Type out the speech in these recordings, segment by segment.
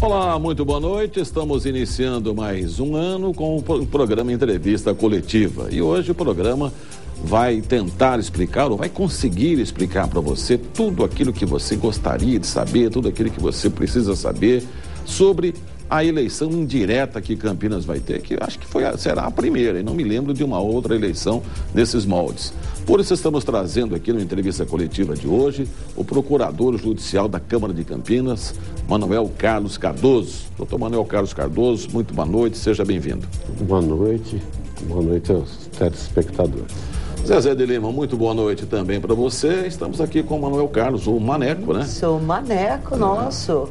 Olá, muito boa noite. Estamos iniciando mais um ano com o programa Entrevista Coletiva. E hoje o programa vai tentar explicar, ou vai conseguir explicar para você tudo aquilo que você gostaria de saber, tudo aquilo que você precisa saber sobre a eleição indireta que Campinas vai ter, que acho que será a primeira, e não me lembro de uma outra eleição nesses moldes. Por isso estamos trazendo aqui na entrevista coletiva de hoje o procurador judicial da Câmara de Campinas, Manuel Carlos Cardoso. Doutor Manuel Carlos Cardoso, muito boa noite, seja bem-vindo. Boa noite aos telespectadores. Zezé de Lima, muito boa noite também para você. Estamos aqui com o Manuel Carlos, o Maneco, né? Sou o Maneco nosso.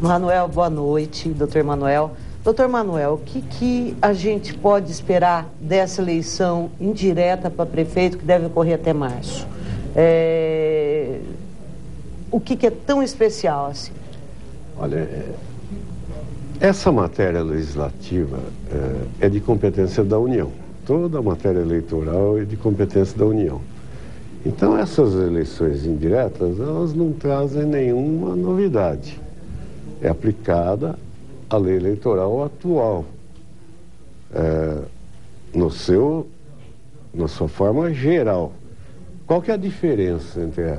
Manuel, boa noite, doutor Manuel. Doutor Manuel, o que a gente pode esperar dessa eleição indireta para prefeito que deve ocorrer até março? O que é tão especial assim? Olha, essa matéria legislativa é de competência da União. Toda a matéria eleitoral é de competência da União. Então, essas eleições indiretas, elas não trazem nenhuma novidade. É aplicada a lei eleitoral atual, na sua forma geral. Qual que é a diferença entre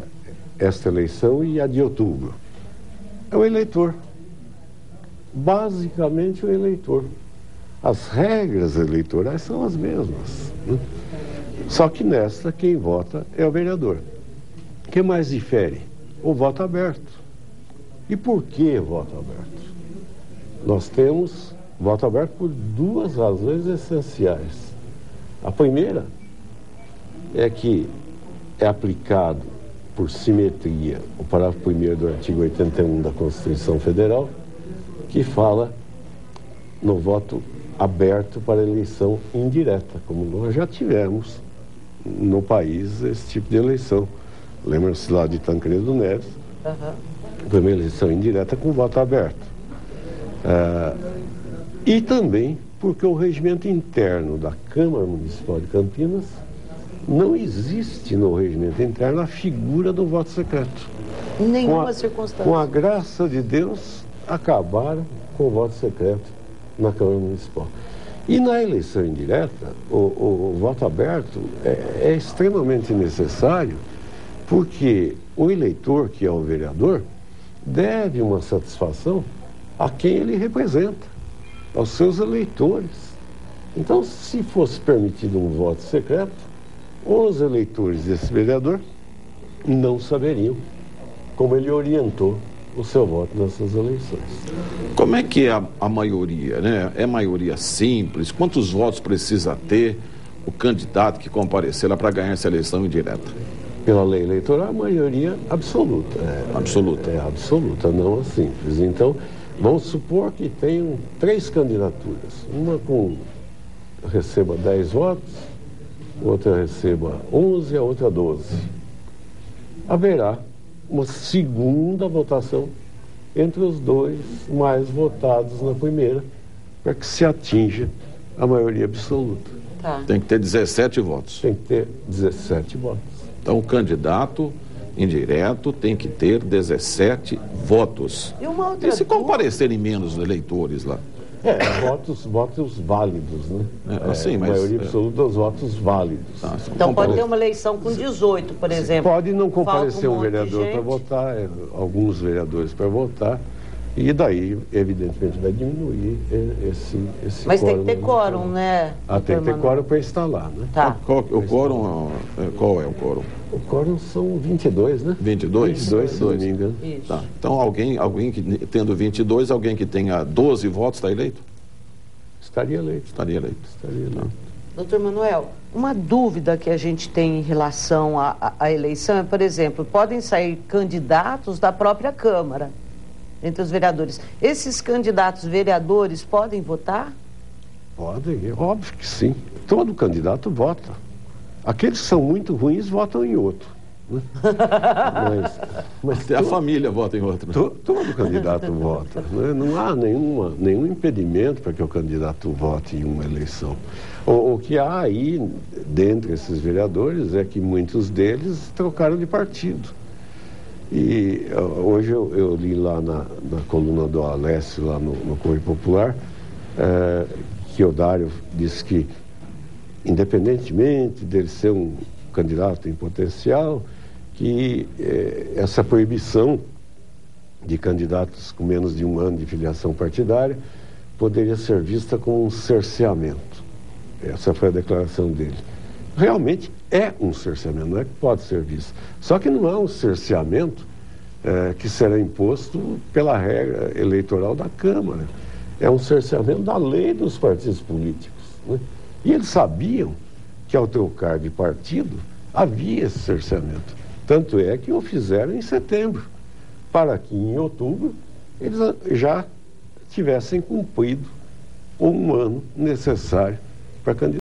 esta eleição e a de outubro? É o eleitor. Basicamente o eleitor. As regras eleitorais são as mesmas, né? Só que nesta quem vota é o vereador. O que mais difere? O voto aberto. E por que voto aberto? Nós temos voto aberto por duas razões essenciais. A primeira é que é aplicado por simetria o parágrafo 1º do artigo 81 da Constituição Federal, que fala no voto aberto para eleição indireta, como nós já tivemos no país esse tipo de eleição. Lembra-se lá de Tancredo Neves, foi uma eleição indireta com voto aberto. E também porque o regimento interno da Câmara Municipal de Campinas não existe no regimento interno a figura do voto secreto. Em nenhuma circunstância. Com a graça de Deus, acabaram com o voto secreto na Câmara Municipal. E na eleição indireta, o voto aberto é extremamente necessário, porque o eleitor, que é o vereador, deve uma satisfação a quem ele representa, aos seus eleitores. Então, se fosse permitido um voto secreto, os eleitores desse vereador não saberiam como ele orientou o seu voto nessas eleições. Como é que é a maioria, né? É maioria simples? Quantos votos precisa ter o candidato que comparecer lá para ganhar essa eleição indireta? Pela lei eleitoral, a maioria absoluta. Absoluta. É absoluta, não a simples. Então, vamos supor que tenham 3 candidaturas. Uma receba 10 votos, outra receba 11 e a outra 12. Haverá uma segunda votação entre os dois mais votados na primeira, para que se atinja a maioria absoluta. Tá. Tem que ter 17 votos. Tem que ter 17 votos. Então, o candidato indireto tem que ter 17 votos. E se comparecerem menos eleitores lá? Votos válidos, né? Assim, a maioria absoluta dos votos válidos. Então pode ter uma eleição com 18, por exemplo. Pode não comparecer um vereador para gente. votar, alguns vereadores para votar, e daí, evidentemente, vai diminuir esse Mas quórum. tem que ter quórum, né? Tem que ter quórum para instalar, né? Tá. Qual é o quórum? O quórum são 22, né? 22? 22, se não me engano. Isso. Tá. Então, alguém que, tendo 22, alguém que tenha 12 votos está eleito? Estaria eleito. Estaria eleito. Doutor Manuel, uma dúvida que a gente tem em relação à eleição é, por exemplo, podem sair candidatos da própria Câmara entre os vereadores. Esses candidatos vereadores podem votar? Podem, óbvio que sim. Todo candidato vota. Aqueles que são muito ruins votam em outro, né? Mas Até a família vota em outro. Todo candidato vota, né? Não há nenhum impedimento para que o candidato vote em uma eleição. O que há aí, dentre esses vereadores, é que muitos deles trocaram de partido. E hoje eu li lá na coluna do Alessio, lá no Correio Popular, que o Dário disse que, independentemente dele ser um candidato em potencial, que essa proibição de candidatos com menos de 1 ano de filiação partidária poderia ser vista como um cerceamento. Essa foi a declaração dele. Realmente é um cerceamento, não é que pode ser visto. Só que não é um cerceamento que será imposto pela regra eleitoral da Câmara. É um cerceamento da lei dos partidos políticos, né? E eles sabiam que ao ter o cargo de partido havia esse cerceamento. Tanto é que o fizeram em setembro, para que em outubro eles já tivessem cumprido o 1 ano necessário para candidato.